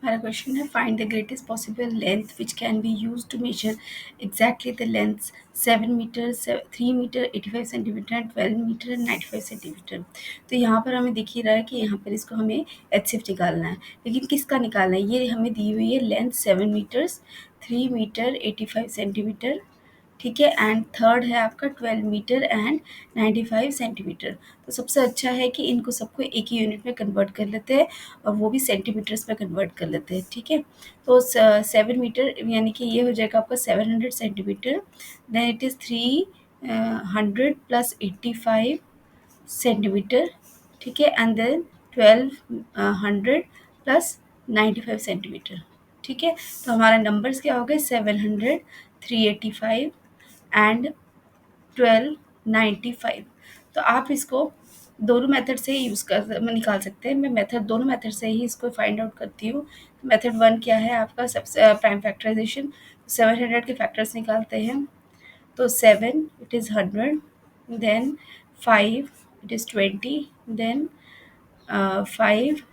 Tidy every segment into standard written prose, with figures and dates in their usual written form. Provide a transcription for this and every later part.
हमारा क्वेश्चन है find the greatest possible length which can be use to measure exactly the length 7 metre, 3 metre, 85 centimetre and 12 metre and 95 centimetre. तो यहाँ पर हमें दिख ही रहा है कि यहाँ पर इसको हमें एचसीएफ निकालना है, लेकिन किसका निकालना है? ये हमें दी हुई है लेंथ 7 मीटर्स, 3 मीटर 85 सेंटीमीटर, ठीक है, एंड थर्ड है आपका 12 मीटर एंड 95 सेंटीमीटर। तो सबसे अच्छा है कि इनको सबको एक ही यूनिट में कन्वर्ट कर लेते हैं और वो भी सेंटीमीटर्स में कन्वर्ट कर लेते हैं, ठीक है। तो 7 मीटर यानी कि ये हो जाएगा आपका 700 centimetre, then it is 300 + 85 centimetre, ठीक है, एंड देन 1200 + 95 सेंटीमीटर, ठीक है। तो हमारा नंबर्स क्या हो गए? 700, 385 एंड 1295। तो आप इसको दोनों मेथड से ही निकाल सकते हैं। मैं मेथड दोनों मेथड से ही इसको फाइंड आउट करती हूँ। मेथड 1 क्या है आपका? सबसे प्राइम फैक्टराइजेशन, 700 के फैक्टर्स निकालते हैं। तो 7 it is 100, then 5 it is 20, then 5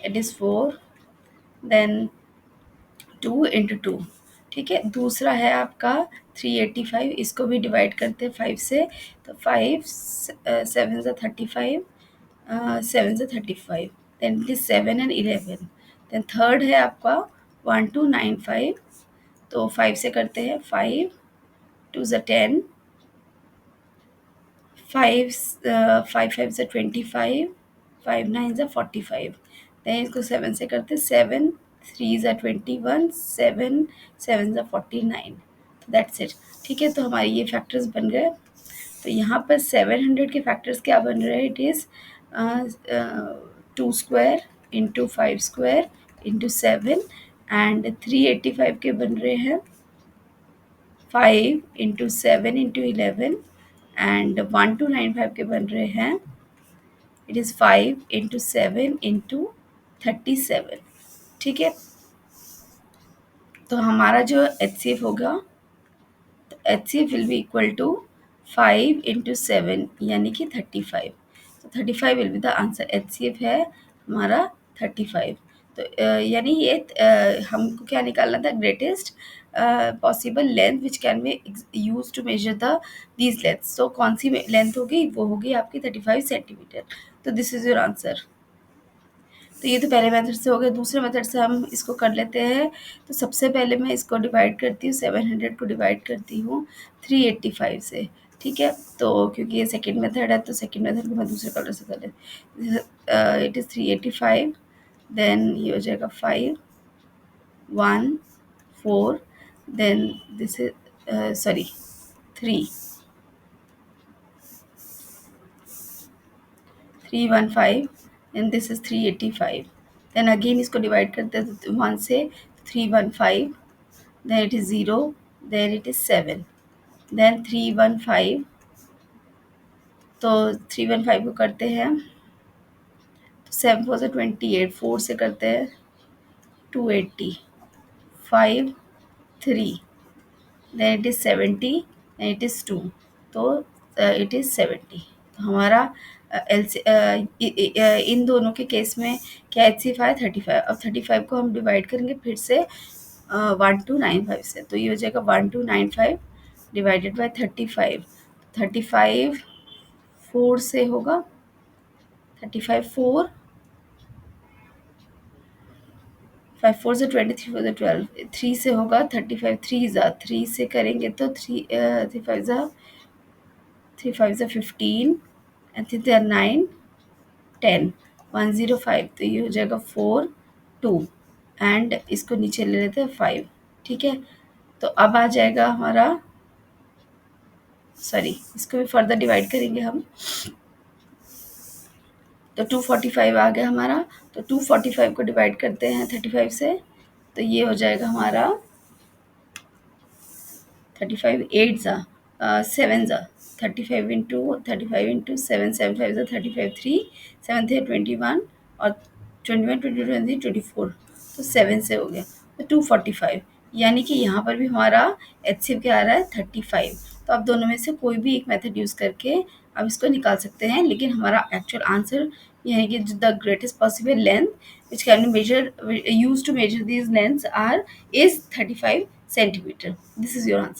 it is 4, then 2 × 2, ठीक है। दूसरा है आपका 385, इसको भी डिवाइड करते हैं 5 से। तो 5 7 ज़ा 35, 7 ज़ा 35, then it is 7 and 11। Then third है आपका 1295, तो 5 से करते हैं 5 2 ज़ा 10, 5 5 5 ज़ा 25, 5 9 ज़ा 45। देन इसको 7 से करते हैं 7 3 ज़ा 21, 7 7 ज़ा 49। तो दैट्स इट, ठीक है। तो हमारे ये फैक्टर्स बन गए। तो यहाँ पर 700 के फैक्टर्स क्या बन रहे हैं? It is 2 square into 5 square into 7, and 385 के बन रहे हैं 5 इंटू 7 इंटू 11, एंड 1295 के बन रहे हैं इट इज़ 5 इंटू 7 इंटू 37, ठीक है। तो हमारा जो एचसीएफ होगा, तो HCF will be equal to 5 into 7 यानी कि 35। तो 35 will be the answer. HCF है हमारा 35। तो यानी ये हमको क्या निकालना था? Greatest possible length which can be use to measure the these length. तो कौन सी लेंथ होगी? वो होगी आपकी 35 सेंटीमीटर। तो दिस इज योर आंसर। तो ये तो पहले मेथड से हो गया। दूसरे मेथड से हम इसको कर लेते हैं। तो सबसे पहले मैं इसको डिवाइड करती हूँ, 700 को डिवाइड करती हूँ 385 से, ठीक है। तो क्योंकि ये सेकंड मेथड है, तो सेकंड मेथड को मैं दूसरे कलर से कर लेती हूँ। इट इज़ 385, देन ये हो जाएगा 5 1 4, then this is sorry 3 315, and this is 385। Then again इसको डिवाइड करते हैं 1 से, 315, then it is 0, then it is 7, then 315। तो 315 को करते हैं तो 7 4 से 28, 4 से करते हैं 280, 5 3, then it is 70, then it is 2, तो it is 70। तो हमारा इन दोनों के केस में क्या एचसीएफ आया? 35। अब 35 को हम डिवाइड करेंगे फिर से 1295 से। तो ये हो जाएगा 1295 डिवाइडेड बाय 35। 35 4 से होगा, 35 4, 5 4 से 23, 4 से 12, 3 से होगा 35, 3 ज़ा 3 से करेंगे तो 3 5 ज़ा 15, एंड 3 ज़ा 9 10, 105। तो ये हो जाएगा 4 2, एंड इसको नीचे ले लेते हैं 5, ठीक है। तो अब आ जाएगा हमारा, सॉरी इसको भी फर्दर डिवाइड करेंगे हम, तो 245 आ गया हमारा। तो 245 को डिवाइड करते हैं 35 से, तो ये हो जाएगा हमारा 35 8 ज़ा 7 ज़ा 35 इंटू 7, 7 5 ज़ा 35, 3 7 थे 21, और 21 22 24, तो 7 से हो गया। तो 245, यानी कि यहाँ पर भी हमारा एचसीएफ क्या आ रहा है? 35। तो आप दोनों में से कोई भी एक मेथड यूज़ करके आप इसको निकाल सकते हैं, लेकिन हमारा एक्चुअल आंसर यानी कि the greatest possible length which can be measured used to measure these lengths are is 35 centimeter. This is your answer.